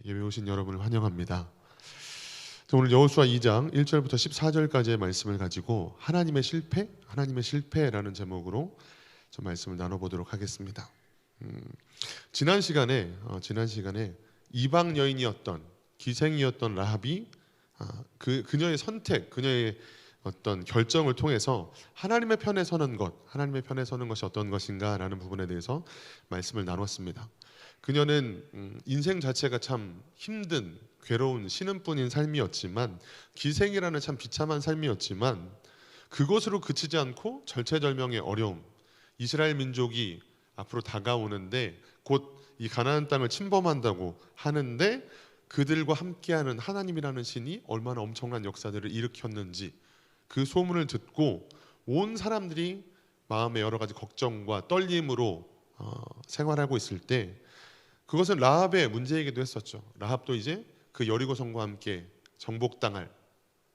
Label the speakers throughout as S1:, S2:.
S1: 예배 오신 여러분을 환영합니다. 오늘 여호수아 2장 1절부터 14절까지의 말씀을 가지고 하나님의 실패라는 제목으로 좀 말씀을 나눠보도록 하겠습니다. 지난 시간에 이방 여인이었던 기생이었던 라합이 그녀의 선택, 그녀의 어떤 결정을 통해서 하나님의 편에 서는 것이 어떤 것인가라는 부분에 대해서 말씀을 나눴습니다. 그녀는 인생 자체가 참 힘든 괴로운 신음뿐인 삶이었지만, 기생이라는 참 비참한 삶이었지만, 그것으로 그치지 않고 절체절명의 어려움, 이스라엘 민족이 앞으로 다가오는데 곧 이 가나안 땅을 침범한다고 하는데 그들과 함께하는 하나님이라는 신이 얼마나 엄청난 역사들을 일으켰는지, 그 소문을 듣고 온 사람들이 마음의 여러 가지 걱정과 떨림으로 생활하고 있을 때, 그것은 라합의 문제이기도 했었죠. 라합도 이제 그 여리고 성과 함께 정복당할,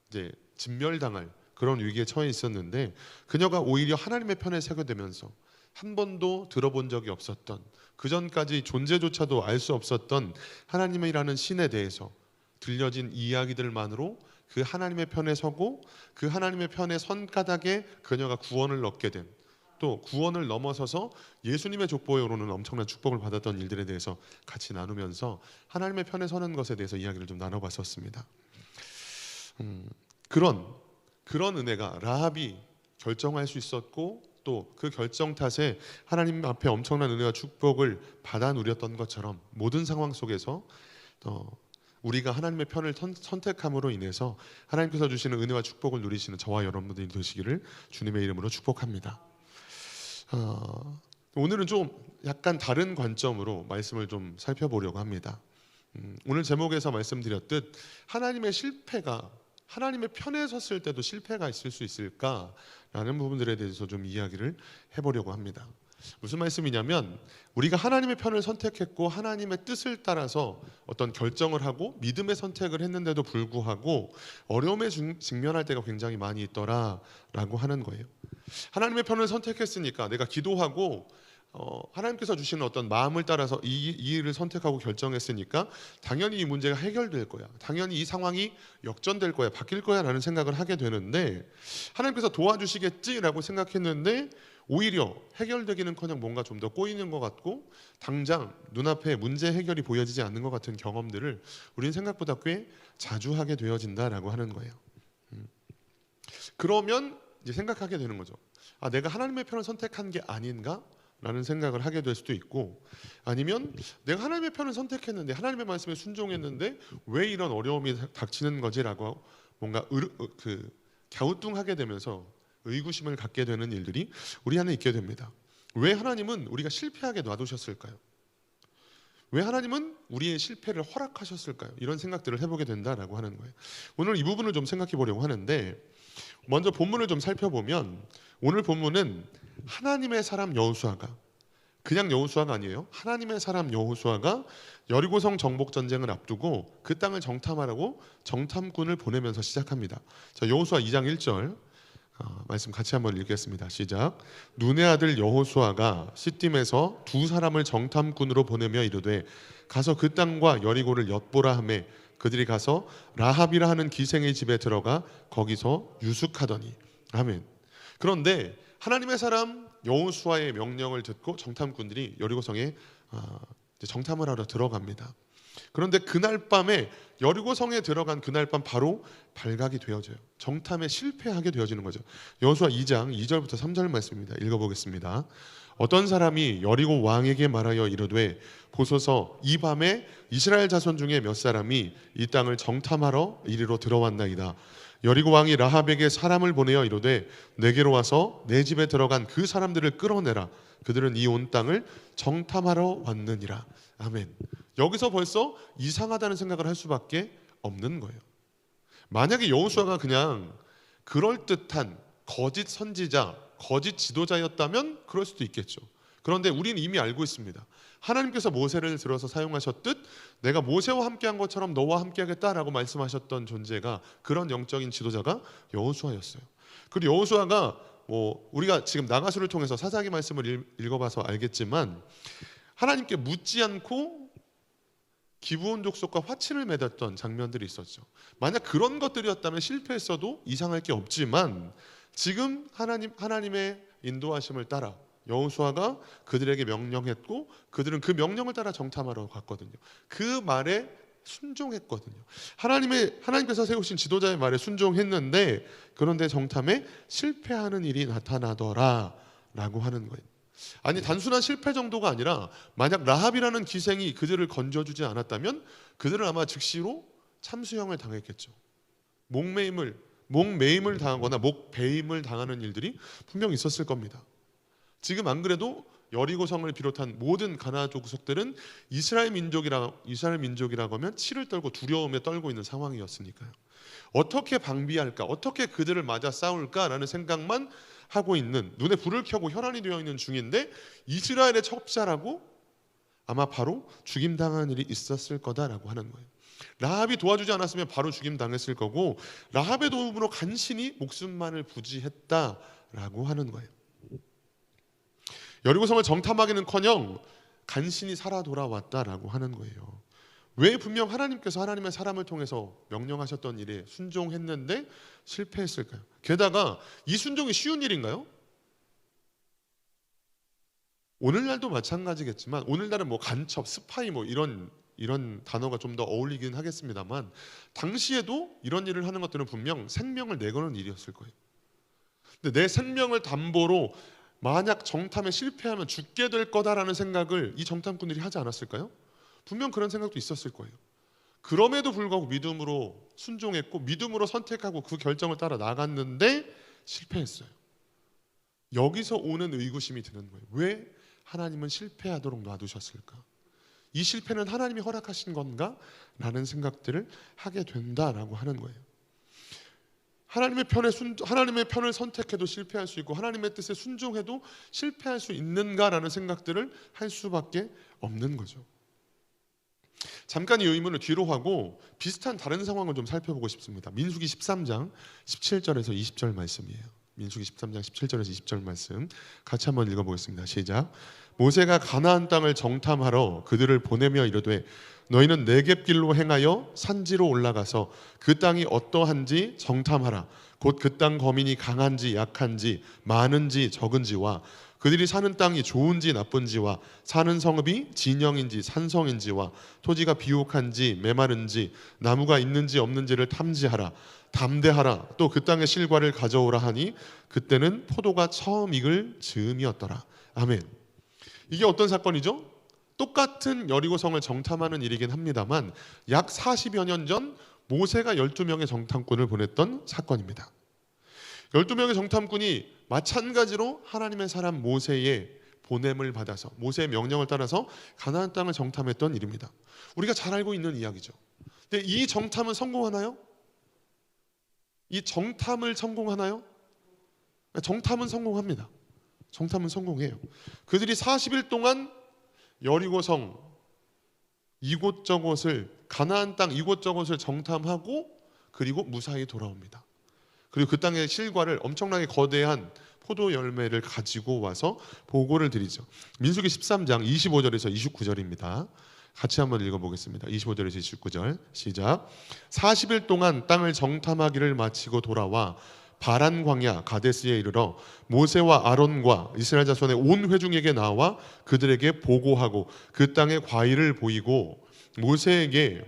S1: 이제 진멸당할 그런 위기에 처해 있었는데, 그녀가 오히려 하나님의 편에 세워되면서 한 번도 들어본 적이 없었던, 그 전까지 존재조차도 알 수 없었던 하나님이라는 신에 대해서 들려진 이야기들만으로 그 하나님의 편에 서고, 그 하나님의 편에 선 까닭에 그녀가 구원을 얻게 된, 또 구원을 넘어서서 예수님의 족보로는 엄청난 축복을 받았던 일들에 대해서 같이 나누면서 하나님의 편에 서는 것에 대해서 이야기를 좀 나눠봤었습니다. 그런 은혜가 라합이 결정할 수 있었고, 또 그 결정 탓에 하나님 앞에 엄청난 은혜와 축복을 받아 누렸던 것처럼, 모든 상황 속에서 우리가 하나님의 편을 선택함으로 인해서 하나님께서 주시는 은혜와 축복을 누리시는 저와 여러분들이 되시기를 주님의 이름으로 축복합니다. 오늘은 좀 약간 다른 관점으로 말씀을 좀 살펴보려고 합니다. 오늘 제목에서 말씀드렸듯 하나님의 실패가, 하나님의 편에 섰을 때도 실패가 있을 수 있을까라는 부분들에 대해서 좀 이야기를 해보려고 합니다. 무슨 말씀이냐면, 우리가 하나님의 편을 선택했고 하나님의 뜻을 따라서 어떤 결정을 하고 믿음의 선택을 했는데도 불구하고 어려움에 직면할 때가 굉장히 많이 있더라라고 하는 거예요. 하나님의 편을 선택했으니까, 내가 기도하고 하나님께서 주시는 어떤 마음을 따라서 이 일을 선택하고 결정했으니까 당연히 이 문제가 해결될 거야, 당연히 이 상황이 역전될 거야, 바뀔 거야 라는 생각을 하게 되는데, 하나님께서 도와주시겠지라고 생각했는데 오히려 해결되기는커녕 뭔가 좀 더 꼬이는 것 같고, 당장 눈앞에 문제 해결이 보여지지 않는 것 같은 경험들을 우리는 생각보다 꽤 자주 하게 되어진다라고 하는 거예요. 그러면 이제 생각하게 되는 거죠. 내가 하나님의 편을 선택한 게 아닌가? 라는 생각을 하게 될 수도 있고, 아니면 내가 하나님의 편을 선택했는데, 하나님의 말씀에 순종했는데 왜 이런 어려움이 닥치는 거지라고 뭔가 갸우뚱하게 되면서 의구심을 갖게 되는 일들이 우리 안에 있게 됩니다. 왜 하나님은 우리가 실패하게 놔두셨을까요? 왜 하나님은 우리의 실패를 허락하셨을까요? 이런 생각들을 해보게 된다라고 하는 거예요. 오늘 이 부분을 좀 생각해 보려고 하는데, 먼저 본문을 좀 살펴보면, 오늘 본문은 하나님의 사람 여호수아가, 그냥 여호수아가 아니에요. 하나님의 사람 여호수아가 여리고성 정복 전쟁을 앞두고 그 땅을 정탐하라고 정탐꾼을 보내면서 시작합니다. 자, 여호수아 2장 1절 말씀 같이 한번 읽겠습니다. 시작. 눈의 아들 여호수아가 시딤에서 두 사람을 정탐꾼으로 보내며 이르되, 가서 그 땅과 여리고를 엿보라 하매 그들이 가서 라합이라 하는 기생의 집에 들어가 거기서 유숙하더니. 아멘. 그런데 하나님의 사람 여호수아의 명령을 듣고 정탐꾼들이 여리고성에 정탐을 하러 들어갑니다. 그런데 그날 밤에, 여리고성에 들어간 그날 밤 바로 발각이 되어져요. 정탐에 실패하게 되어지는 거죠. 여호수아 2장 2절부터 3절 말씀입니다. 읽어보겠습니다. 어떤 사람이 여리고 왕에게 말하여 이르되, 보소서 이 밤에 이스라엘 자손 중에 몇 사람이 이 땅을 정탐하러 이리로 들어왔나이다. 여리고 왕이 라합에게 사람을 보내어 이르되, 내게로 와서 내 집에 들어간 그 사람들을 끌어내라. 그들은 이 온 땅을 정탐하러 왔느니라. 아멘. 여기서 벌써 이상하다는 생각을 할 수밖에 없는 거예요. 만약에 여호수아가 그냥 그럴듯한 거짓 선지자, 거짓 지도자였다면 그럴 수도 있겠죠. 그런데 우리는 이미 알고 있습니다. 하나님께서 모세를 들어서 사용하셨듯 내가 모세와 함께한 것처럼 너와 함께하겠다라고 말씀하셨던 존재가, 그런 영적인 지도자가 여호수아였어요. 그리고 여호수아가 우리가 지금 나가수를 통해서 사사기 말씀을 읽어봐서 알겠지만, 하나님께 묻지 않고 기브온 족속과 화친을 맺었던 장면들이 있었죠. 만약 그런 것들이었다면 실패했어도 이상할 게 없지만 지금 하나님의 인도하심을 따라 여호수아가 그들에게 명령했고 그들은 그 명령을 따라 정탐하러 갔거든요. 그 말에 순종했거든요. 하나님께서 세우신 지도자의 말에 순종했는데 그런데 정탐에 실패하는 일이 나타나더라라고 하는 거예요. 아니 단순한 실패 정도가 아니라 만약 라합이라는 기생이 그들을 건져주지 않았다면 그들은 아마 즉시로 참수형을 당했겠죠. 목매임을 당하거나 목배임을 당하는 일들이 분명 있었을 겁니다. 지금 안 그래도 여리고성을 비롯한 모든 가나안 족속들은 이스라엘 민족이라고 하면 치를 떨고 두려움에 떨고 있는 상황이었으니까요. 어떻게 방비할까? 어떻게 그들을 맞아 싸울까라는 생각만 하고 있는, 눈에 불을 켜고 혈안이 되어 있는 중인데 이스라엘의 첩자라고 아마 바로 죽임당한 일이 있었을 거다라고 하는 거예요. 라합이 도와주지 않았으면 바로 죽임당했을 거고 라합의 도움으로 간신히 목숨만을 부지했다라고 하는 거예요. 여리고성을 정탐하기는커녕 간신히 살아 돌아왔다라고 하는 거예요. 왜 분명 하나님께서 하나님의 사람을 통해서 명령하셨던 일에 순종했는데 실패했을까요? 게다가 이 순종이 쉬운 일인가요? 오늘날도 마찬가지겠지만 오늘날은 뭐 간첩, 스파이 뭐 이런 단어가 좀 더 어울리긴 하겠습니다만 당시에도 이런 일을 하는 것들은 분명 생명을 내거는 일이었을 거예요. 근데 내 생명을 담보로 만약 정탐에 실패하면 죽게 될 거다라는 생각을 이 정탐꾼들이 하지 않았을까요? 분명 그런 생각도 있었을 거예요. 그럼에도 불구하고 믿음으로 순종했고 믿음으로 선택하고 그 결정을 따라 나갔는데 실패했어요. 여기서 오는 의구심이 드는 거예요. 왜 하나님은 실패하도록 놔두셨을까? 이 실패는 하나님이 허락하신 건가? 라는 생각들을 하게 된다라고 하는 거예요. 하나님의 편을 선택해도 실패할 수 있고 하나님의 뜻에 순종해도 실패할 수 있는가라는 생각들을 할 수밖에 없는 거죠. 잠깐 이 의문을 뒤로 하고 비슷한 다른 상황을 좀 살펴보고 싶습니다. 민수기 13장 17절에서 20절 말씀이에요. 민수기 13장 17절에서 20절 말씀 같이 한번 읽어보겠습니다. 시작. 모세가 가나안 땅을 정탐하러 그들을 보내며 이르되 너희는 네겝길로 행하여 산지로 올라가서 그 땅이 어떠한지 정탐하라. 곧 그 땅 거민이 강한지 약한지 많은지 적은지와 그들이 사는 땅이 좋은지 나쁜지와 사는 성읍이 진영인지 산성인지와 토지가 비옥한지 메마른지 나무가 있는지 없는지를 탐지하라. 담대하라. 또 그 땅의 실과를 가져오라 하니 그때는 포도가 처음 익을 즈음이었더라. 아멘. 이게 어떤 사건이죠? 똑같은 여리고성을 정탐하는 일이긴 합니다만 약 40여 년 전 모세가 12명의 정탐꾼을 보냈던 사건입니다. 12명의 정탐꾼이 마찬가지로 하나님의 사람 모세의 보냄을 받아서 모세의 명령을 따라서 가나안 땅을 정탐했던 일입니다. 우리가 잘 알고 있는 이야기죠. 근데 이 정탐은 성공하나요? 이 정탐을 성공하나요? 정탐은 성공합니다. 정탐은 성공해요. 그들이 40일 동안 여리고성 이곳저곳을 가나안 땅 이곳저곳을 정탐하고 그리고 무사히 돌아옵니다. 그리고 그 땅의 실과를 엄청나게 거대한 포도 열매를 가지고 와서 보고를 드리죠. 민수기 13장 25절에서 29절입니다. 같이 한번 읽어보겠습니다. 25절에서 29절 시작. 40일 동안 땅을 정탐하기를 마치고 돌아와 바란 광야 가데스에 이르러 모세와 아론과 이스라엘 자손의 온 회중에게 나와 그들에게 보고하고 그 땅의 과일을 보이고 모세에게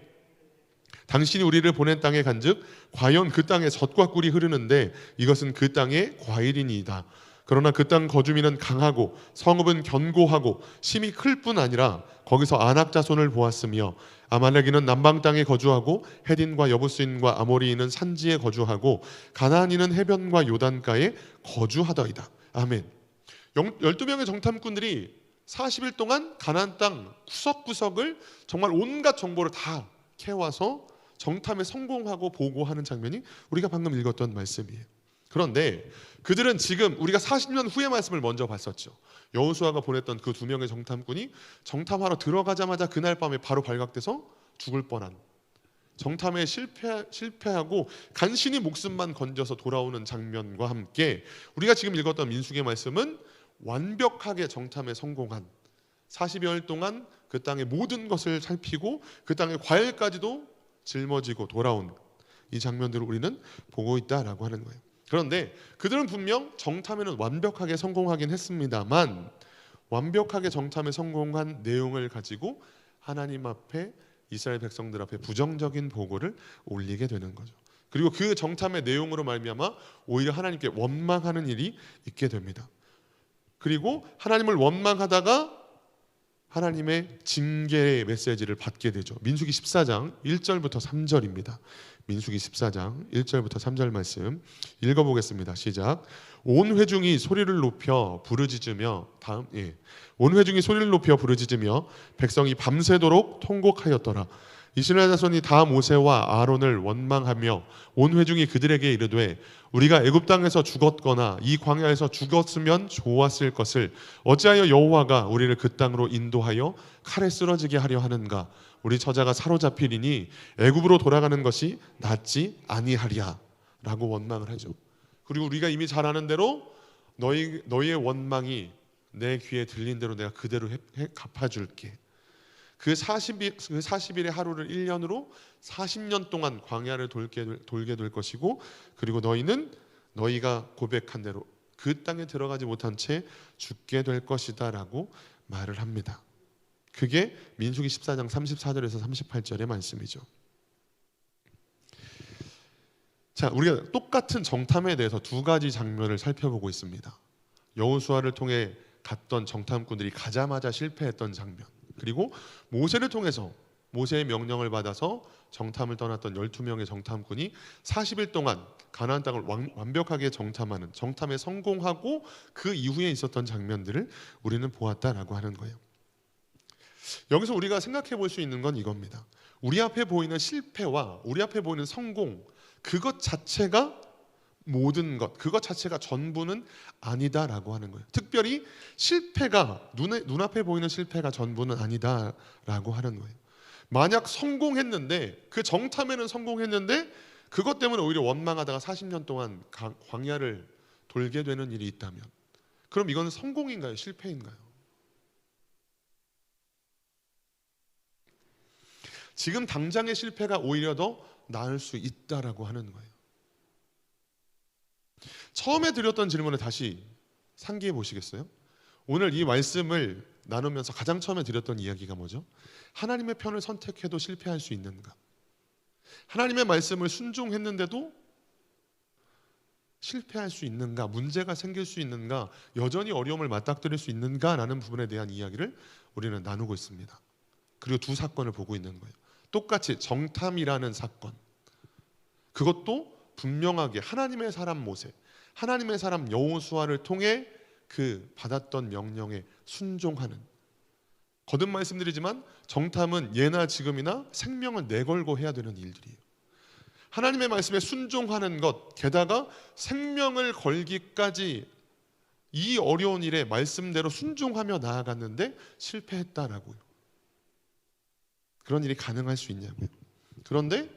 S1: 당신이 우리를 보낸 땅에 간즉 과연 그 땅에 젖과 꿀이 흐르는데 이것은 그 땅의 과일이니이다. 그러나 그 땅 거주민은 강하고 성읍은 견고하고 심이 클 뿐 아니라 거기서 아낙 자손을 보았으며 아말렉인은 남방 땅에 거주하고 헤딘과 여부스인과 아모리인은 산지에 거주하고 가나안인은 해변과 요단가에 거주하더이다. 아멘. 12명의 정탐꾼들이 40일 동안 가나안 땅 구석구석을 정말 온갖 정보를 다 캐와서 정탐에 성공하고 보고하는 장면이 우리가 방금 읽었던 말씀이에요. 그런데 그들은 지금 우리가 40년 후의 말씀을 먼저 봤었죠. 여호수아가 보냈던 그 2명의 정탐꾼이 정탐하러 들어가자마자 그날 밤에 바로 발각돼서 죽을 뻔한 정탐에 실패하고 간신히 목숨만 건져서 돌아오는 장면과 함께 우리가 지금 읽었던 민수기의 말씀은 완벽하게 정탐에 성공한 40여일 동안 그 땅의 모든 것을 살피고 그 땅의 과일까지도 짊어지고 돌아온 이 장면들을 우리는 보고 있다라고 하는 거예요. 그런데 그들은 분명 정탐에는 완벽하게 성공하긴 했습니다만 완벽하게 정탐에 성공한 내용을 가지고 하나님 앞에 이스라엘 백성들 앞에 부정적인 보고를 올리게 되는 거죠. 그리고 그 정탐의 내용으로 말미암아 오히려 하나님께 원망하는 일이 있게 됩니다. 그리고 하나님을 원망하다가 하나님의 징계의 메시지를 받게 되죠. 민수기 14장 1절부터 3절입니다. 민수기 14장 1절부터 3절 말씀 읽어보겠습니다. 시작. 온 회중이 소리를 높여 부르짖으며 온 회중이 소리를 높여 부르짖으며 백성이 밤새도록 통곡하였더라. 이스라엘 자손이 다 모세와 아론을 원망하며 온 회중이 그들에게 이르되 우리가 애굽 땅에서 죽었거나 이 광야에서 죽었으면 좋았을 것을 어찌하여 여호와가 우리를 그 땅으로 인도하여 칼에 쓰러지게 하려 하는가? 우리 처자가 사로잡히리니 애굽으로 돌아가는 것이 낫지 아니하랴 라고 원망을 하죠. 그리고 우리가 이미 잘 아는 대로 너희의 원망이 내 귀에 들린 대로 내가 그대로 갚아줄게. 그 40일의 하루를 1년으로 40년 동안 광야를 돌게 될 것이고 그리고 너희는 너희가 고백한 대로 그 땅에 들어가지 못한 채 죽게 될 것이다 라고 말을 합니다. 그게 민수기 14장 34절에서 38절의 말씀이죠. 자, 우리가 똑같은 정탐에 대해서 두 가지 장면을 살펴보고 있습니다. 여호수아를 통해 갔던 정탐꾼들이 가자마자 실패했던 장면, 그리고 모세를 통해서 모세의 명령을 받아서 정탐을 떠났던 12명의 정탐꾼이 40일 동안 가나안 땅을 완벽하게 정탐하는 정탐에 성공하고 그 이후에 있었던 장면들을 우리는 보았다라고 하는 거예요. 여기서 우리가 생각해 볼 수 있는 건 이겁니다. 우리 앞에 보이는 실패와 우리 앞에 보이는 성공, 그것 자체가 모든 것, 그것 자체가 전부는 아니다라고 하는 거예요. 특별히 실패가 눈앞에 보이는 실패가 전부는 아니다라고 하는 거예요. 만약 성공했는데 그 정탐에는 성공했는데 그것 때문에 오히려 원망하다가 40년 동안 광야를 돌게 되는 일이 있다면 그럼 이건 성공인가요? 실패인가요? 지금 당장의 실패가 오히려 더 나을 수 있다라고 하는 거예요. 처음에 드렸던 질문을 다시 상기해 보시겠어요? 오늘 이 말씀을 나누면서 가장 처음에 드렸던 이야기가 뭐죠? 하나님의 편을 선택해도 실패할 수 있는가? 하나님의 말씀을 순종했는데도 실패할 수 있는가? 문제가 생길 수 있는가? 여전히 어려움을 맞닥뜨릴 수 있는가? 라는 부분에 대한 이야기를 우리는 나누고 있습니다. 그리고 두 사건을 보고 있는 거예요. 똑같이 정탐이라는 사건, 그것도 분명하게 하나님의 사람 모세, 하나님의 사람 여호수아를 통해 그 받았던 명령에 순종하는, 거듭 말씀드리지만 정탐은 예나 지금이나 생명을 내걸고 해야 되는 일들이에요. 하나님의 말씀에 순종하는 것, 게다가 생명을 걸기까지 이 어려운 일에 말씀대로 순종하며 나아갔는데 실패했다라고요. 그런 일이 가능할 수 있냐고요. 그런데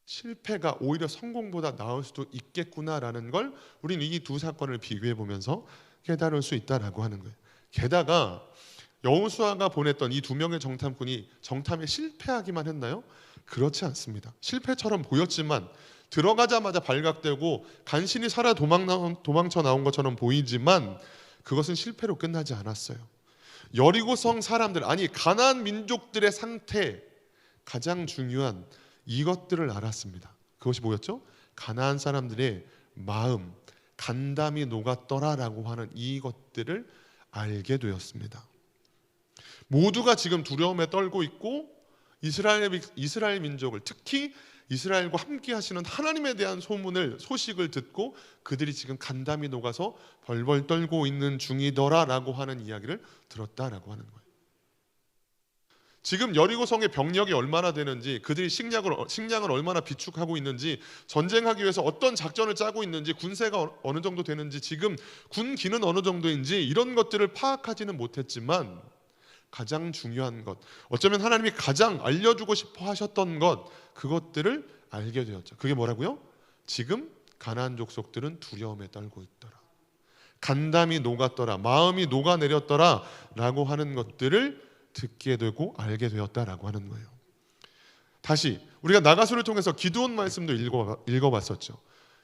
S1: 실패가 오히려 성공보다 나을 수도 있겠구나라는 걸 우리는 이 두 사건을 비교해 보면서 깨달을 수 있다라고 하는 거예요. 게다가 여호수아가 보냈던 이 두 명의 정탐꾼이 정탐에 실패하기만 했나요? 그렇지 않습니다. 실패처럼 보였지만 들어가자마자 발각되고 간신히 살아 도망쳐 나온 것처럼 보이지만 그것은 실패로 끝나지 않았어요. 여리고성 사람들, 아니 가나안 민족들의 상태, 가장 중요한 이것들을 알았습니다. 그것이 뭐였죠? 가나안 사람들의 마음, 간담이 녹았더라라고 하는 이것들을 알게 되었습니다. 모두가 지금 두려움에 떨고 있고 이스라엘 민족을, 특히 이스라엘과 함께 하시는 하나님에 대한 소식을 듣고 그들이 지금 간담이 녹아서 벌벌 떨고 있는 중이더라라고 하는 이야기를 들었다라고 하는 거예요. 지금 여리고성의 병력이 얼마나 되는지, 그들이 식량을 얼마나 비축하고 있는지, 전쟁하기 위해서 어떤 작전을 짜고 있는지, 군세가 어느 정도 되는지, 지금 군기는 어느 정도인지 이런 것들을 파악하지는 못했지만 가장 중요한 것, 어쩌면 하나님이 가장 알려주고 싶어 하셨던 것, 그것들을 알게 되었죠. 그게 뭐라고요? 지금 가나안 족속들은 두려움에 떨고 있더라. 간담이 녹았더라, 마음이 녹아내렸더라 라고 하는 것들을 듣게 되고 알게 되었다라고 하는 거예요. 다시 우리가 나가수를 통해서 기드온 말씀도 읽어봤었죠.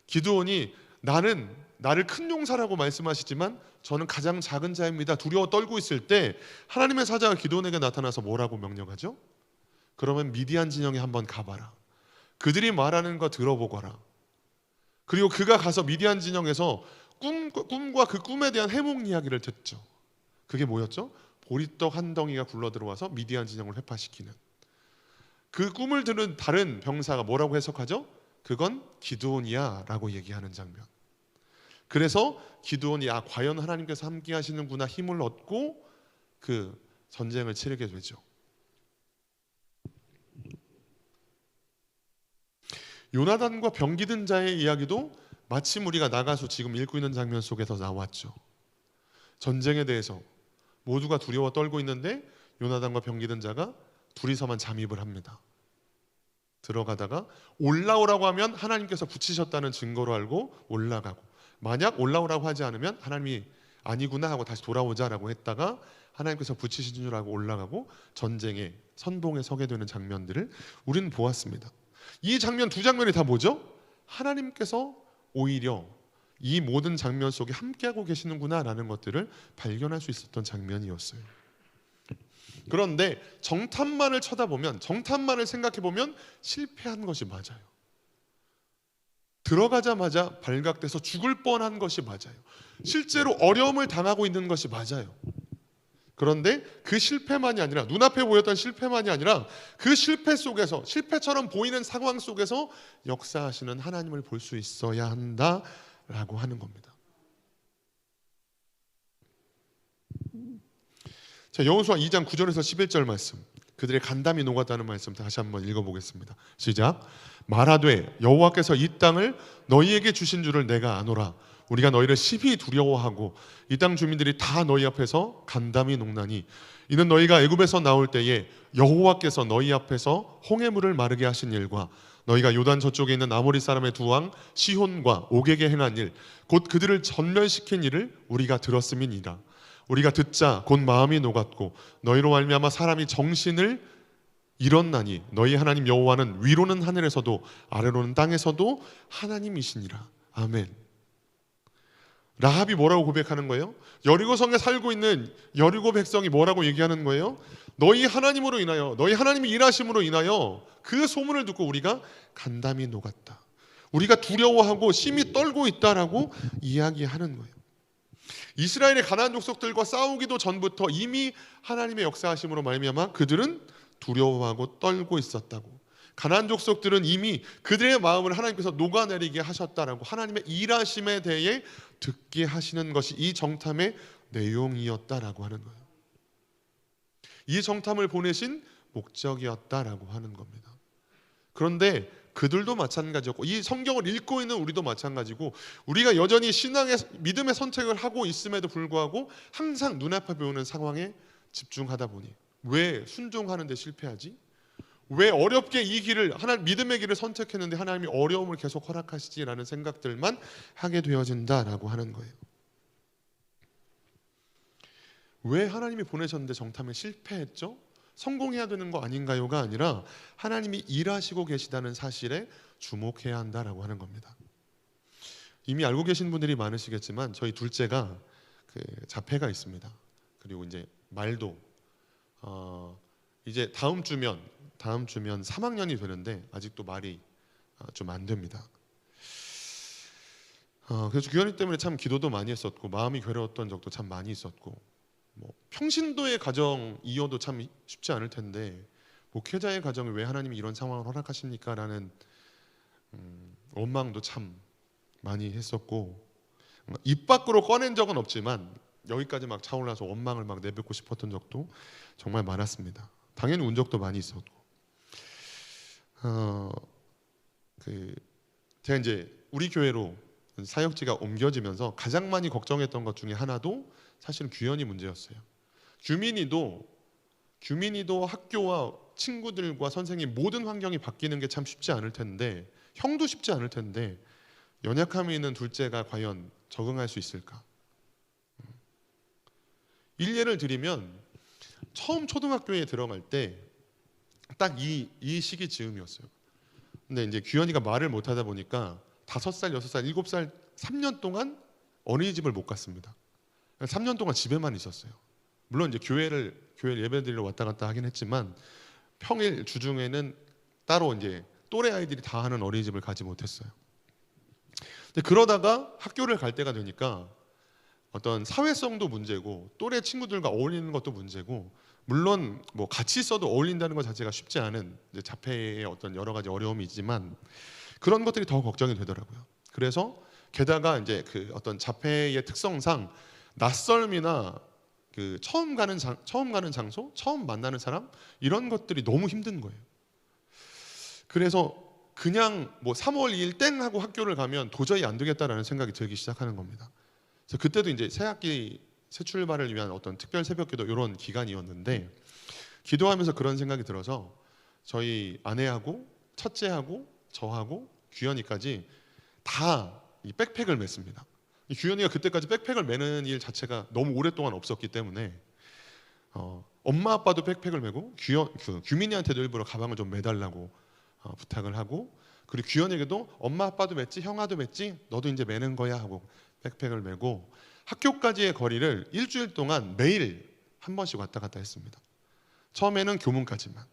S1: 기드온이 나를 큰 용사라고 말씀하시지만 저는 가장 작은 자입니다, 두려워 떨고 있을 때 하나님의 사자가 기드온에게 나타나서 뭐라고 명령하죠? 그러면 미디안 진영에 한번 가봐라, 그들이 말하는 거 들어보거라. 그리고 그가 가서 미디안 진영에서 꿈과 그 꿈에 대한 해몽 이야기를 듣죠. 그게 뭐였죠? 보리떡 한 덩이가 굴러 들어와서 미디안 진영을 회파시키는. 그 꿈을 들은 다른 병사가 뭐라고 해석하죠? 그건 기드온이야 라고 얘기하는 장면. 그래서 기드온이 과연 하나님께서 함께 하시는구나 힘을 얻고 그 전쟁을 치르게 되죠. 요나단과 병기든 자의 이야기도 마침 우리가 나가서 지금 읽고 있는 장면 속에서 나왔죠. 전쟁에 대해서 모두가 두려워 떨고 있는데 요나단과 병기든 자가 둘이서만 잠입을 합니다. 들어가다가 올라오라고 하면 하나님께서 붙이셨다는 증거로 알고 올라가고, 만약 올라오라고 하지 않으면 하나님이 아니구나 하고 다시 돌아오자라고 했다가 하나님께서 붙이신 줄 알고 올라가고 전쟁의 선봉에 서게 되는 장면들을 우리는 보았습니다. 이 장면 두 장면이 다 뭐죠? 하나님께서 오히려 이 모든 장면 속에 함께하고 계시는구나 라는 것들을 발견할 수 있었던 장면이었어요. 그런데 정탐만을 쳐다보면, 정탐만을 생각해보면 실패한 것이 맞아요. 들어가자마자 발각돼서 죽을 뻔한 것이 맞아요. 실제로 어려움을 당하고 있는 것이 맞아요. 그런데 그 실패만이 아니라, 눈앞에 보였던 실패만이 아니라 그 실패 속에서, 실패처럼 보이는 상황 속에서 역사하시는 하나님을 볼 수 있어야 한다라고 하는 겁니다. 자, 여호수아 2장 9절에서 11절 말씀, 그들의 간담이 녹았다는 말씀 다시 한번 읽어보겠습니다. 시작. 말하되 여호와께서 이 땅을 너희에게 주신 줄을 내가 아노라. 우리가 너희를 심히 두려워하고 이 땅 주민들이 다 너희 앞에서 간담이 녹나니 이는 너희가 애굽에서 나올 때에 여호와께서 너희 앞에서 홍해물을 마르게 하신 일과 너희가 요단 저쪽에 있는 아모리 사람의 두 왕 시혼과 옥에게 행한 일, 곧 그들을 전멸시킨 일을 우리가 들었음이니라. 우리가 듣자 곧 마음이 녹았고 너희로 말미암아 사람이 정신을 잃었나니 너희 하나님 여호와는 위로는 하늘에서도 아래로는 땅에서도 하나님이시니라. 아멘. 라합이 뭐라고 고백하는 거예요? 여리고성에 살고 있는 여리고 백성이 뭐라고 얘기하는 거예요? 너희 하나님으로 인하여, 너희 하나님이 일하심으로 인하여 그 소문을 듣고 우리가 간담이 녹았다, 우리가 두려워하고 심히 떨고 있다라고 이야기하는 거예요. 이스라엘의 가나안 족속들과 싸우기도 전부터 이미 하나님의 역사하심으로 말미암아 그들은 두려워하고 떨고 있었다고. 가나안 족속들은 이미 그들의 마음을 하나님께서 녹아내리게 하셨다라고 하나님의 일하심에 대해 듣게 하시는 것이 이 정탐의 내용이었다라고 하는 거예요. 이 정탐을 보내신 목적이었다라고 하는 겁니다. 그런데 그들도 마찬가지였고 이 성경을 읽고 있는 우리도 마찬가지고, 우리가 여전히 신앙의 믿음의 선택을 하고 있음에도 불구하고 항상 눈앞에 보이는 상황에 집중하다 보니 왜 순종하는데 실패하지? 왜 어렵게 이 길을, 하나님 믿음의 길을 선택했는데 하나님이 어려움을 계속 허락하시지라는 생각들만 하게 되어진다라고 하는 거예요. 왜 하나님이 보내셨는데 정탐에 실패했죠? 성공해야 되는 거 아닌가요가 아니라 하나님이 일하시고 계시다는 사실에 주목해야 한다라고 하는 겁니다. 이미 알고 계신 분들이 많으시겠지만 저희 둘째가 그 자폐가 있습니다. 그리고 이제 말도 이제 다음 주면 3학년이 되는데 아직도 말이 좀 안 됩니다. 그래서 규현이 때문에 참 기도도 많이 했었고 마음이 괴로웠던 적도 참 많이 있었고, 뭐 평신도의 가정이어도 참 쉽지 않을 텐데 목회자의 가정에 왜 하나님이 이런 상황을 허락하십니까? 라는 원망도 참 많이 했었고, 입 밖으로 꺼낸 적은 없지만 여기까지 막 차올라서 원망을 막 내뱉고 싶었던 적도 정말 많았습니다. 당연히 운 적도 많이 있었고, 제가 이제 우리 교회로 사역지가 옮겨지면서 가장 많이 걱정했던 것 중에 하나도 사실은 규현이 문제였어요. 규민이도 학교와 친구들과 선생님 모든 환경이 바뀌는 게 참 쉽지 않을 텐데, 형도 쉽지 않을 텐데 연약함이 있는 둘째가 과연 적응할 수 있을까? 일례를 드리면 처음 초등학교에 들어갈 때 딱 이 시기 즈음이었어요. 근데 이제 규현이가 말을 못하다 보니까 5살, 6살, 7살 3년 동안 어린이집을 못 갔습니다. 3년 동안 집에만 있었어요. 물론 이제 교회 예배드리러 왔다 갔다 하긴 했지만 평일 주중에는 따로 이제 또래 아이들이 다 하는 어린이집을 가지 못했어요. 근데 그러다가 학교를 갈 때가 되니까 어떤 사회성도 문제고 또래 친구들과 어울리는 것도 문제고, 물론 뭐 같이 있어도 어울린다는 것 자체가 쉽지 않은 이제 자폐의 어떤 여러 가지 어려움이 있지만 그런 것들이 더 걱정이 되더라고요. 그래서 게다가 이제 그 어떤 자폐의 특성상 낯설음이나 그 처음 가는 장소, 처음 만나는 사람, 이런 것들이 너무 힘든 거예요. 그래서 그냥 뭐 3월 2일 땡 하고 학교를 가면 도저히 안 되겠다라는 생각이 들기 시작하는 겁니다. 그래서 그때도 이제 새 학기 새 출발을 위한 어떤 특별 새벽기도 이런 기간이었는데, 기도하면서 그런 생각이 들어서 저희 아내하고 첫째하고 저하고 규현이까지 다 이 백팩을 맸습니다. 규현이가 그때까지 백팩을 매는 일 자체가 너무 오랫동안 없었기 때문에 엄마 아빠도 백팩을 메고 규민이한테도 일부러 가방을 좀 매달라고 부탁을 하고, 그리고 규현에게도 엄마 아빠도 맸지, 형아도 맸지, 너도 이제 매는 거야 하고 백팩을 메고 학교까지의 거리를 일주일 동안 매일 한 번씩 왔다 갔다 했습니다. 처음에는 교문까지만.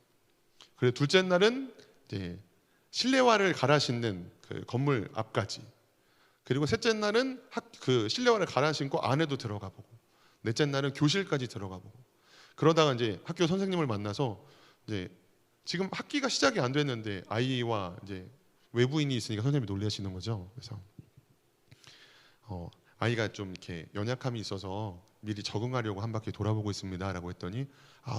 S1: 그리고 둘째 날은 이제 실내화를 갈아 신는 그 건물 앞까지. 그리고 셋째 날은 그 실내화를 갈아 신고 안에도 들어가 보고, 넷째 날은 교실까지 들어가 보고. 그러다가 이제 학교 선생님을 만나서 이제 지금 학기가 시작이 안 됐는데 아이와 이제 외부인이 있으니까 선생님이 놀라시는 거죠. 그래서 아이가 좀 이렇게 연약함이 있어서 미리 적응하려고 한 바퀴 돌아보고 있습니다라고 했더니,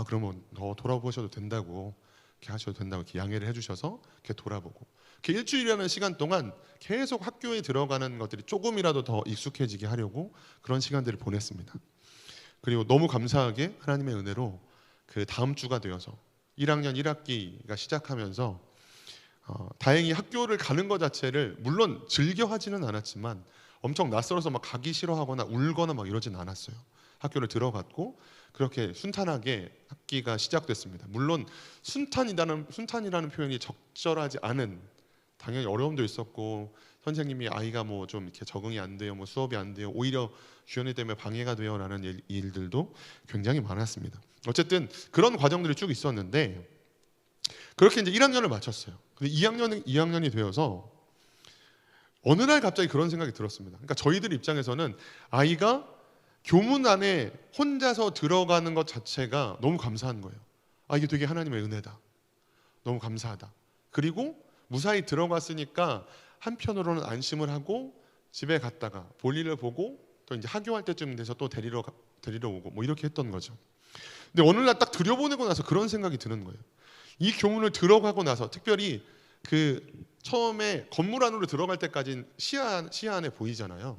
S1: 그러면 더 돌아보셔도 된다고, 이렇게 하셔도 된다고 이렇게 양해를 해주셔서 이렇게 돌아보고, 이렇게 일주일이라는 시간 동안 계속 학교에 들어가는 것들이 조금이라도 더 익숙해지게 하려고 그런 시간들을 보냈습니다. 그리고 너무 감사하게 하나님의 은혜로 그 다음 주가 되어서 1학년 1학기가 시작하면서 다행히 학교를 가는 것 자체를 물론 즐겨 하지는 않았지만 엄청 낯설어서 막 가기 싫어하거나 울거나 막 이러진 않았어요. 학교를 들어갔고 그렇게 순탄하게 학기가 시작됐습니다. 물론 순탄이라는 표현이 적절하지 않은, 당연히 어려움도 있었고 선생님이 아이가 뭐 좀 이렇게 적응이 안 돼요, 뭐 수업이 안 돼요, 오히려 규현이 때문에 방해가 돼요라는 일들도 굉장히 많았습니다. 어쨌든 그런 과정들이 쭉 있었는데 그렇게 이제 1학년을 마쳤어요. 근데 2학년이 되어서 어느 날 갑자기 그런 생각이 들었습니다. 그러니까 저희들 입장에서는 아이가 교문 안에 혼자서 들어가는 것 자체가 너무 감사한 거예요. 이게 되게 하나님의 은혜다, 너무 감사하다. 그리고 무사히 들어갔으니까 한편으로는 안심을 하고 집에 갔다가 볼일을 보고 또 이제 하교할 때쯤 돼서 또 데리러 오고 뭐 이렇게 했던 거죠. 근데 어느 날 딱 들여보내고 나서 그런 생각이 드는 거예요. 이 교문을 들어가고 나서, 특별히 그 처음에 건물 안으로 들어갈 때까지는 시야 안에 보이잖아요.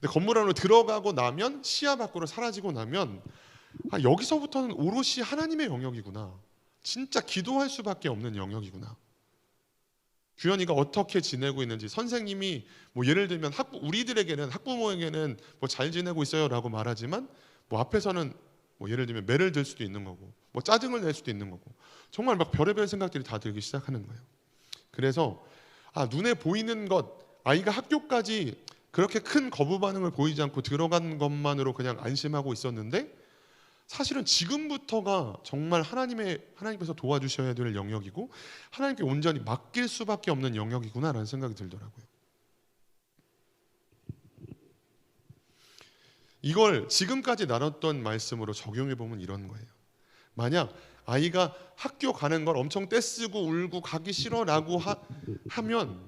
S1: 근데 건물 안으로 들어가고 나면, 시야 밖으로 사라지고 나면 여기서부터는 오롯이 하나님의 영역이구나, 진짜 기도할 수밖에 없는 영역이구나. 규현이가 어떻게 지내고 있는지, 선생님이 뭐 예를 들면 우리들에게는, 학부모에게는 뭐 잘 지내고 있어요라고 말하지만 뭐 앞에서는 뭐 예를 들면 매를 들 수도 있는 거고 뭐 짜증을 낼 수도 있는 거고, 정말 막 별의별 생각들이 다 들기 시작하는 거예요. 그래서 눈에 보이는 것, 아이가 학교까지 그렇게 큰 거부 반응을 보이지 않고 들어간 것만으로 그냥 안심하고 있었는데, 사실은 지금부터가 정말 하나님께서 도와주셔야 될 영역이고 하나님께 온전히 맡길 수밖에 없는 영역이구나라는 생각이 들더라고요. 이걸 지금까지 나눴던 말씀으로 적용해 보면 이런 거예요. 만약 아이가 학교 가는 걸 엄청 떼쓰고 울고 가기 싫어라고 하면,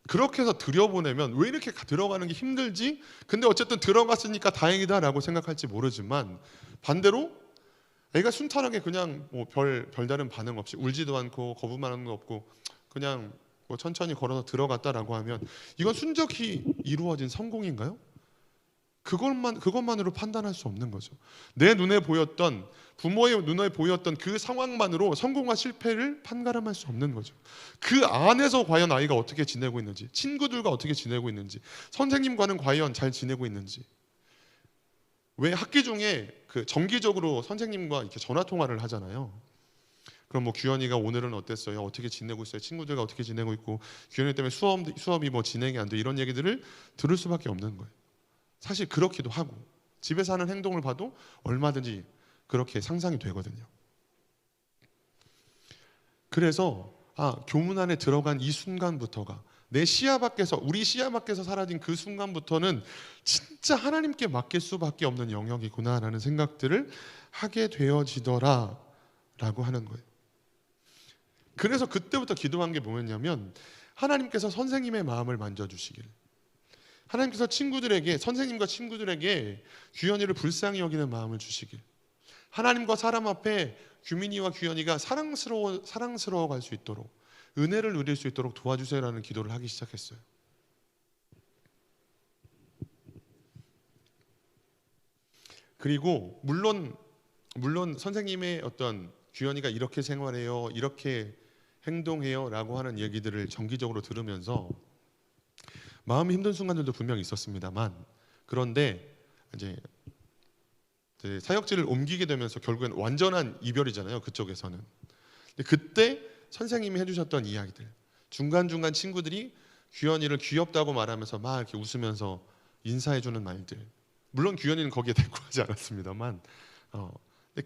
S1: 그렇게 해서 들여보내면 왜 이렇게 들어가는 게 힘들지? 근데 어쨌든 들어갔으니까 다행이다라고 생각할지 모르지만, 반대로 애가 순탄하게 그냥 뭐 별다른 반응 없이 울지도 않고 거부만 하는 거 없고 그냥 뭐 천천히 걸어서 들어갔다라고 하면, 이건 순적히 이루어진 성공인가요? 그것만으로 판단할 수 없는 거죠. 내 눈에 보였던, 부모의 눈에 보였던 그 상황만으로 성공과 실패를 판가름할 수 없는 거죠. 그 안에서 과연 아이가 어떻게 지내고 있는지, 친구들과 어떻게 지내고 있는지, 선생님과는 과연 잘 지내고 있는지, 왜 학기 중에 그 정기적으로 선생님과 이렇게 전화 통화를 하잖아요. 그럼 뭐 규현이가 오늘은 어땠어요? 어떻게 지내고 있어요? 친구들과 어떻게 지내고 있고 규현이 때문에 수업이 뭐 진행이 안 돼 이런 얘기들을 들을 수밖에 없는 거예요. 사실 그렇기도 하고 집에서 하는 행동을 봐도 얼마든지 그렇게 상상이 되거든요. 그래서 교문 안에 들어간 이 순간부터가 내 시야 밖에서 우리 시야 밖에서 사라진 그 순간부터는 진짜 하나님께 맡길 수밖에 없는 영역이구나라는 생각들을 하게 되어지더라라고 하는 거예요. 그래서 그때부터 기도한 게 뭐였냐면 하나님께서 선생님의 마음을 만져주시길, 하나님께서 선생님과 친구들에게 규현이를 불쌍히 여기는 마음을 주시길, 하나님과 사람 앞에 규민이와 규현이가 사랑스러워 갈 수 있도록 은혜를 누릴 수 있도록 도와주세요라는 기도를 하기 시작했어요. 그리고 물론 선생님의 어떤 규현이가 이렇게 생활해요, 이렇게 행동해요 라고 하는 얘기들을 정기적으로 들으면서 마음이 힘든 순간들도 분명히 있었습니다만, 그런데 이제 사역지를 옮기게 되면서 결국엔 완전한 이별이잖아요, 그쪽에서는. 근데 그때 선생님이 해주셨던 이야기들, 중간중간 친구들이 규현이를 귀엽다고 말하면서 막 이렇게 웃으면서 인사해주는 말들, 물론 규현이는 거기에 대꾸하지 않았습니다만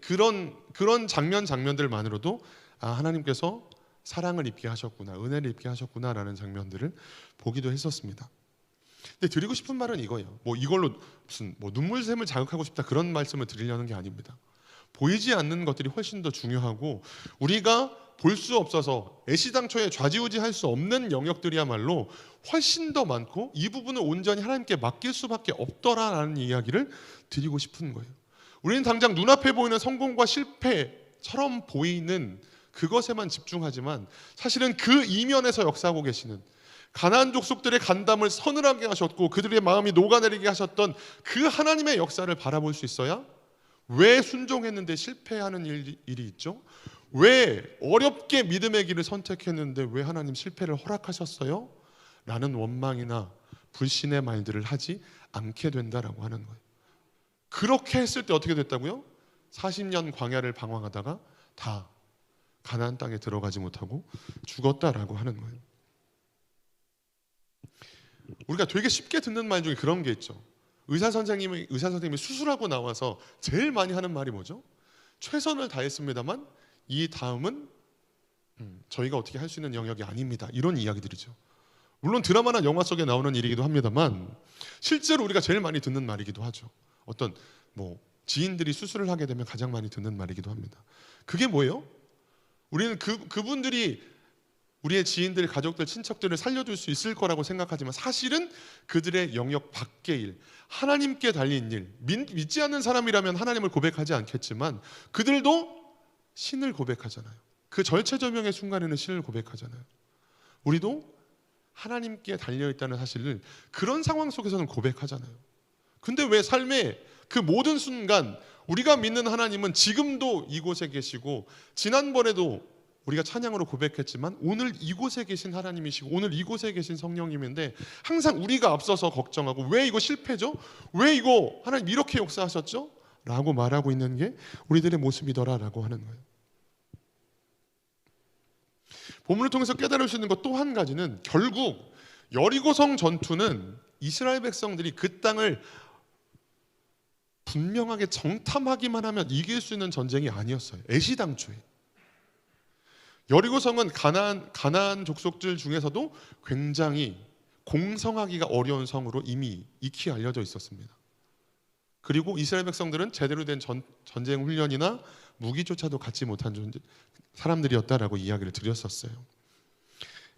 S1: 그런 장면들만으로도 하나님께서 사랑을 입게 하셨구나, 은혜를 입게 하셨구나라는 장면들을 보기도 했었습니다. 근데 드리고 싶은 말은 이거예요. 뭐 이걸로 무슨 눈물샘을 자극하고 싶다 그런 말씀을 드리려는 게 아닙니다. 보이지 않는 것들이 훨씬 더 중요하고 우리가 볼 수 없어서 애시당초에 좌지우지할 수 없는 영역들이야말로 훨씬 더 많고 이 부분을 온전히 하나님께 맡길 수밖에 없더라라는 이야기를 드리고 싶은 거예요. 우리는 당장 눈앞에 보이는 성공과 실패처럼 보이는 그것에만 집중하지만 사실은 그 이면에서 역사하고 계시는 가나안 족속들의 간담을 서늘하게 하셨고 그들의 마음이 녹아내리게 하셨던 그 하나님의 역사를 바라볼 수 있어야 왜 순종했는데 실패하는 일이 있죠? 왜 어렵게 믿음의 길을 선택했는데 왜 하나님 실패를 허락하셨어요? 라는 원망이나 불신의 말들을 하지 않게 된다라고 하는 거예요. 그렇게 했을 때 어떻게 됐다고요? 40년 광야를 방황하다가 다 가나안 땅에 들어가지 못하고 죽었다라고 하는 거예요. 우리가 되게 쉽게 듣는 말 중에 그런 게 있죠. 의사 선생님이 수술하고 나와서 제일 많이 하는 말이 뭐죠? 최선을 다했습니다만 이 다음은 저희가 어떻게 할 수 있는 영역이 아닙니다. 이런 이야기들이죠. 물론 드라마나 영화 속에 나오는 일이기도 합니다만 실제로 우리가 제일 많이 듣는 말이기도 하죠. 어떤 지인들이 수술을 하게 되면 가장 많이 듣는 말이기도 합니다. 그게 뭐예요? 우리는 그분들이 우리의 지인들, 가족들, 친척들을 살려줄 수 있을 거라고 생각하지만 사실은 그들의 영역 밖의 일, 하나님께 달린 일, 믿지 않는 사람이라면 하나님을 고백하지 않겠지만 그들도 신을 고백하잖아요. 그 절체절명의 순간에는 신을 고백하잖아요. 우리도 하나님께 달려있다는 사실을 그런 상황 속에서는 고백하잖아요. 근데 왜 삶의 그 모든 순간 우리가 믿는 하나님은 지금도 이곳에 계시고 지난번에도 우리가 찬양으로 고백했지만 오늘 이곳에 계신 하나님이시고 오늘 이곳에 계신 성령님인데 항상 우리가 앞서서 걱정하고 왜 이거 실패죠? 왜 이거 하나님 이렇게 역사하셨죠? 라고 말하고 있는 게 우리들의 모습이더라라고 하는 거예요. 본문을 통해서 깨달을 수 있는 것 또 한 가지는 결국 여리고성 전투는 이스라엘 백성들이 그 땅을 분명하게 정탐하기만 하면 이길 수 있는 전쟁이 아니었어요. 애시당초에. 여리고성은 가나안 족속들 중에서도 굉장히 공성하기가 어려운 성으로 이미 익히 알려져 있었습니다. 그리고 이스라엘 백성들은 제대로 된 전쟁 훈련이나 무기조차도 갖지 못한 사람들이었다라고 이야기를 드렸었어요.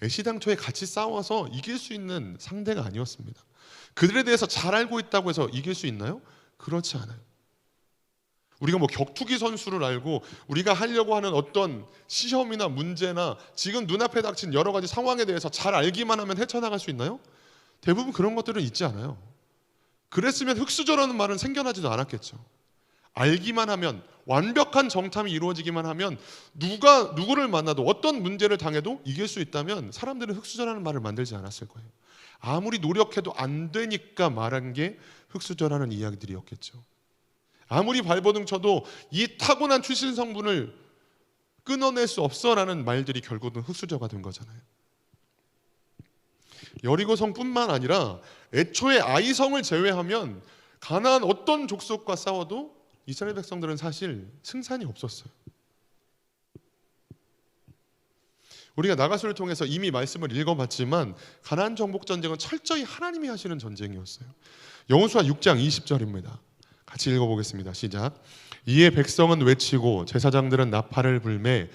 S1: 애시당초에 같이 싸워서 이길 수 있는 상대가 아니었습니다. 그들에 대해서 잘 알고 있다고 해서 이길 수 있나요? 그렇지 않아요. 우리가 격투기 선수를 알고 우리가 하려고 하는 어떤 시험이나 문제나 지금 눈앞에 닥친 여러 가지 상황에 대해서 잘 알기만 하면 헤쳐나갈 수 있나요? 대부분 그런 것들은 있지 않아요. 그랬으면 흑수저라는 말은 생겨나지도 않았겠죠. 알기만 하면, 완벽한 정탐이 이루어지기만 하면 누구를 만나도 어떤 문제를 당해도 이길 수 있다면 사람들은 흑수저라는 말을 만들지 않았을 거예요. 아무리 노력해도 안 되니까 말한 게 흑수저라는 이야기들이었겠죠. 아무리 발버둥 쳐도 이 타고난 출신 성분을 끊어낼 수 없어라는 말들이 결국은 흙수저가 된 거잖아요. 여리고성뿐만 아니라 애초에 아이성을 제외하면 가나안 어떤 족속과 싸워도 이스라엘 백성들은 사실 승산이 없었어요. 우리가 나가수를 통해서 이미 말씀을 읽어봤지만 가나안 정복 전쟁은 철저히 하나님이 하시는 전쟁이었어요. 여호수아 6장 20절입니다. 같이 읽어보겠습니다. 시작. 이에 백성은 외치고 제사장들은 나팔을 불매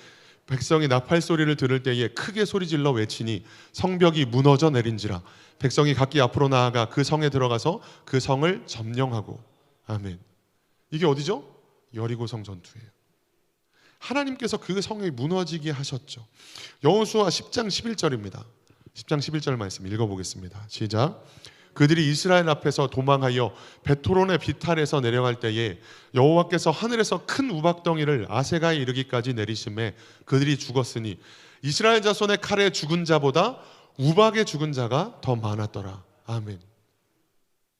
S1: 백성이 나팔 소리를 들을 때에 크게 소리질러 외치니 성벽이 무너져 내린지라. 백성이 각기 앞으로 나아가 그 성에 들어가서 그 성을 점령하고. 아멘. 이게 어디죠? 여리고성 전투예요. 하나님께서 그 성이 무너지게 하셨죠. 여호수아 10장 11절입니다. 10장 11절 말씀 읽어보겠습니다. 시작. 그들이 이스라엘 앞에서 도망하여 베토론의 비탈에서 내려갈 때에 여호와께서 하늘에서 큰 우박덩이를 아세가에 이르기까지 내리심에 그들이 죽었으니 이스라엘 자손의 칼에 죽은 자보다 우박에 죽은 자가 더 많았더라. 아멘.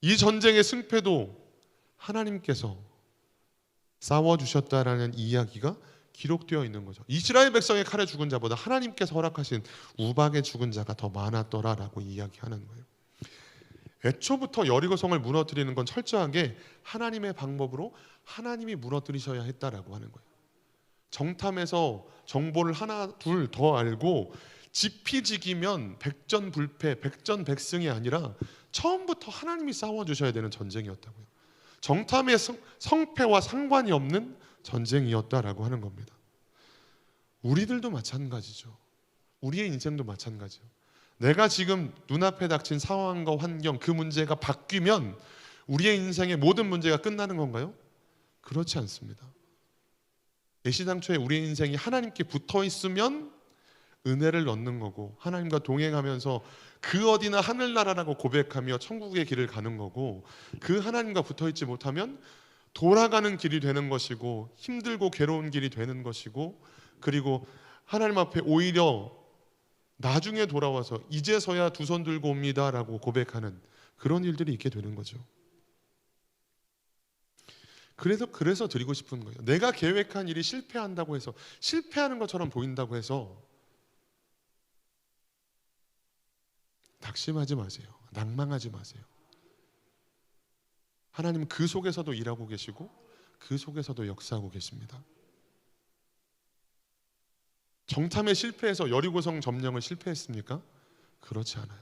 S1: 이 전쟁의 승패도 하나님께서 싸워주셨다라는 이야기가 기록되어 있는 거죠. 이스라엘 백성의 칼에 죽은 자보다 하나님께서 허락하신 우박에 죽은 자가 더 많았더라라고 이야기하는 거예요. 애초부터 여리고성을 무너뜨리는 건 철저하게 하나님의 방법으로 하나님이 무너뜨리셔야 했다라고 하는 거예요. 정탐에서 정보를 하나 둘 더 알고 지피지기면 백전불패, 백전백승이 아니라 처음부터 하나님이 싸워주셔야 되는 전쟁이었다고요. 정탐의 성패와 상관이 없는 전쟁이었다라고 하는 겁니다. 우리들도 마찬가지죠. 우리의 인생도 마찬가지죠. 내가 지금 눈앞에 닥친 상황과 환경, 그 문제가 바뀌면 우리의 인생의 모든 문제가 끝나는 건가요? 그렇지 않습니다. 애시당초에 우리의 인생이 하나님께 붙어 있으면 은혜를 얻는 거고 하나님과 동행하면서 그 어디나 하늘나라라고 고백하며 천국의 길을 가는 거고, 그 하나님과 붙어 있지 못하면 돌아가는 길이 되는 것이고 힘들고 괴로운 길이 되는 것이고, 그리고 하나님 앞에 오히려 나중에 돌아와서 이제서야 두 손 들고 옵니다라고 고백하는 그런 일들이 있게 되는 거죠. 그래서 드리고 싶은 거예요. 내가 계획한 일이 실패한다고 해서, 실패하는 것처럼 보인다고 해서 낙심하지 마세요. 낭망하지 마세요. 하나님은 그 속에서도 일하고 계시고 그 속에서도 역사하고 계십니다. 정탐에 실패해서 여리고성 점령을 실패했습니까? 그렇지 않아요.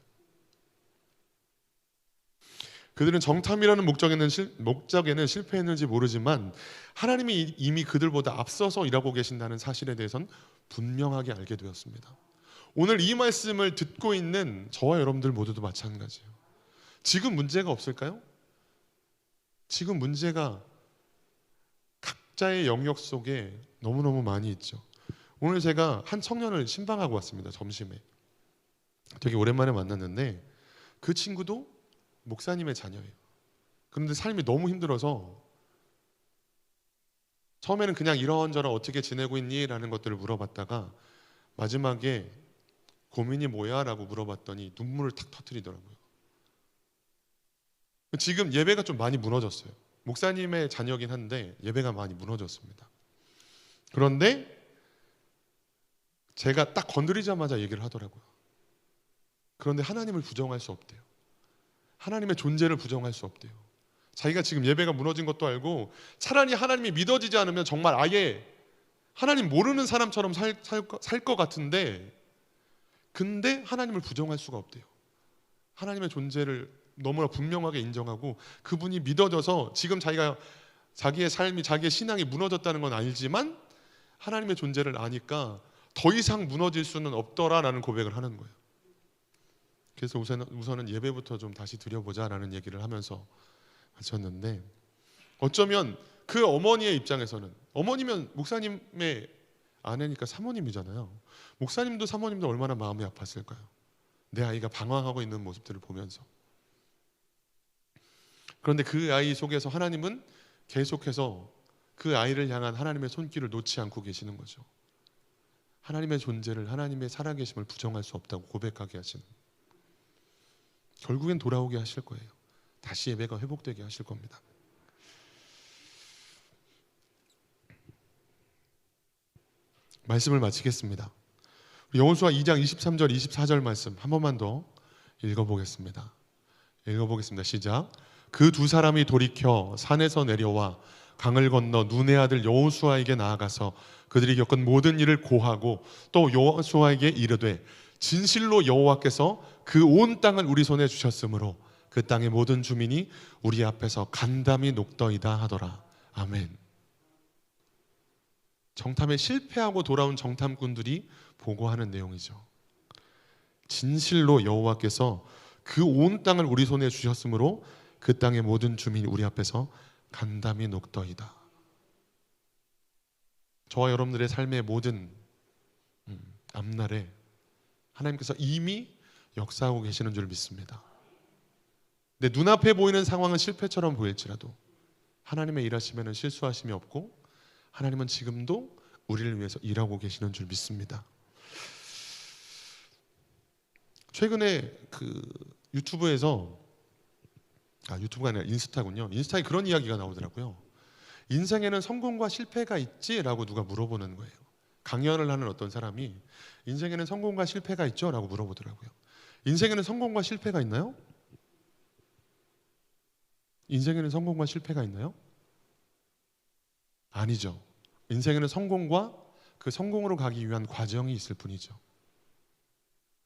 S1: 그들은 정탐이라는 목적에는 실패했는지 모르지만 하나님이 이미 그들보다 앞서서 일하고 계신다는 사실에 대해서는 분명하게 알게 되었습니다. 오늘 이 말씀을 듣고 있는 저와 여러분들 모두도 마찬가지예요. 지금 문제가 없을까요? 지금 문제가 각자의 영역 속에 너무너무 많이 있죠. 오늘 제가 한 청년을 신방하고 왔습니다. 점심에. 되게 오랜만에 만났는데 그 친구도 목사님의 자녀예요. 그런데 삶이 너무 힘들어서 처음에는 그냥 이런저런 어떻게 지내고 있니? 라는 것들을 물어봤다가 마지막에 고민이 뭐야? 라고 물어봤더니 눈물을 탁 터뜨리더라고요. 지금 예배가 좀 많이 무너졌어요. 목사님의 자녀긴 한데 예배가 많이 무너졌습니다. 그런데 제가 딱 건드리자마자 얘기를 하더라고요. 그런데 하나님을 부정할 수 없대요. 하나님의 존재를 부정할 수 없대요. 자기가 지금 예배가 무너진 것도 알고 차라리 하나님이 믿어지지 않으면 정말 아예 하나님 모르는 사람처럼 살 것 같은데, 근데 하나님을 부정할 수가 없대요. 하나님의 존재를 너무나 분명하게 인정하고 그분이 믿어져서 지금 자기의 삶이, 자기의 신앙이 무너졌다는 건 알지만 하나님의 존재를 아니까 더 이상 무너질 수는 없더라라는 고백을 하는 거예요. 그래서 우선은 예배부터 좀 다시 드려보자라는 얘기를 하면서 하셨는데, 어쩌면 그 어머니의 입장에서는, 어머니면 목사님의 아내니까 사모님이잖아요. 목사님도 사모님도 얼마나 마음이 아팠을까요? 내 아이가 방황하고 있는 모습들을 보면서. 그런데 그 아이 속에서 하나님은 계속해서 그 아이를 향한 하나님의 손길을 놓지 않고 계시는 거죠. 하나님의 존재를, 하나님의 살아계심을 부정할 수 없다고 고백하게 하시는, 결국엔 돌아오게 하실 거예요. 다시 예배가 회복되게 하실 겁니다. 말씀을 마치겠습니다. 여호수아 2장 23절 24절 말씀 한 번만 더 읽어보겠습니다. 시작. 그 두 사람이 돌이켜 산에서 내려와 강을 건너 눈의 아들 여호수아에게 나아가서 그들이 겪은 모든 일을 고하고 또 여호수아에게 이르되 진실로 여호와께서 그 온 땅을 우리 손에 주셨으므로 그 땅의 모든 주민이 우리 앞에서 간담이 녹더이다 하더라. 아멘. 정탐에 실패하고 돌아온 정탐꾼들이 보고하는 내용이죠. 진실로 여호와께서 그 온 땅을 우리 손에 주셨으므로 그 땅의 모든 주민이 우리 앞에서 간담이 녹더이다. 저와 여러분들의 삶의 모든 앞날에 하나님께서 이미 역사하고 계시는 줄 믿습니다. 근데 눈앞에 보이는 상황은 실패처럼 보일지라도 하나님의 일하시면 실수하심이 없고 하나님은 지금도 우리를 위해서 일하고 계시는 줄 믿습니다. 최근에 그 유튜브에서 유튜브가 아니라 인스타군요. 인스타에 그런 이야기가 나오더라고요. 인생에는 성공과 실패가 있지라고 누가 물어보는 거예요. 강연을 하는 어떤 사람이 인생에는 성공과 실패가 있죠? 라고 물어보더라고요. 인생에는 성공과 실패가 있나요? 인생에는 성공과 실패가 있나요? 아니죠. 인생에는 성공과 그 성공으로 가기 위한 과정이 있을 뿐이죠.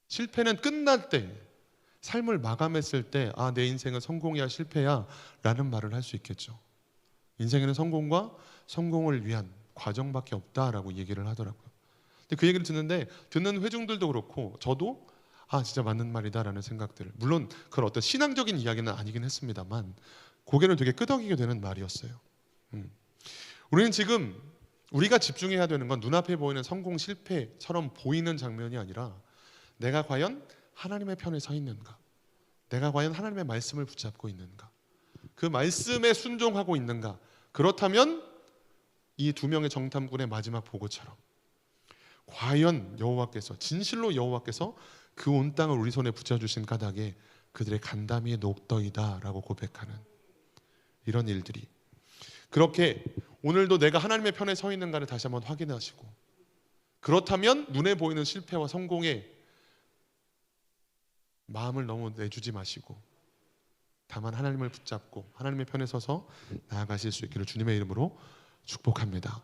S1: 실패는 끝날 때, 삶을 마감했을 때 내 인생은 성공이야 실패야 라는 말을 할 수 있겠죠. 인생에는 성공과 성공을 위한 과정밖에 없다라고 얘기를 하더라고요. 근데 그 얘기를 듣는 회중들도 그렇고 저도 진짜 맞는 말이다라는 생각들을, 물론 그런 어떤 신앙적인 이야기는 아니긴 했습니다만 고개를 되게 끄덕이게 되는 말이었어요. 우리는 지금 우리가 집중해야 되는 건 눈앞에 보이는 성공 실패처럼 보이는 장면이 아니라 내가 과연 하나님의 편에 서 있는가, 내가 과연 하나님의 말씀을 붙잡고 있는가, 그 말씀에 순종하고 있는가. 그렇다면 이 두 명의 정탐꾼의 마지막 보고처럼 과연 여호와께서, 진실로 여호와께서 그 온 땅을 우리 손에 붙여주신 까닭에 그들의 간담이 녹더이다 라고 고백하는 이런 일들이, 그렇게 오늘도 내가 하나님의 편에 서 있는가를 다시 한번 확인하시고, 그렇다면 눈에 보이는 실패와 성공에 마음을 너무 내주지 마시고 다만 하나님을 붙잡고 하나님의 편에 서서 나아가실 수 있기를 주님의 이름으로 축복합니다.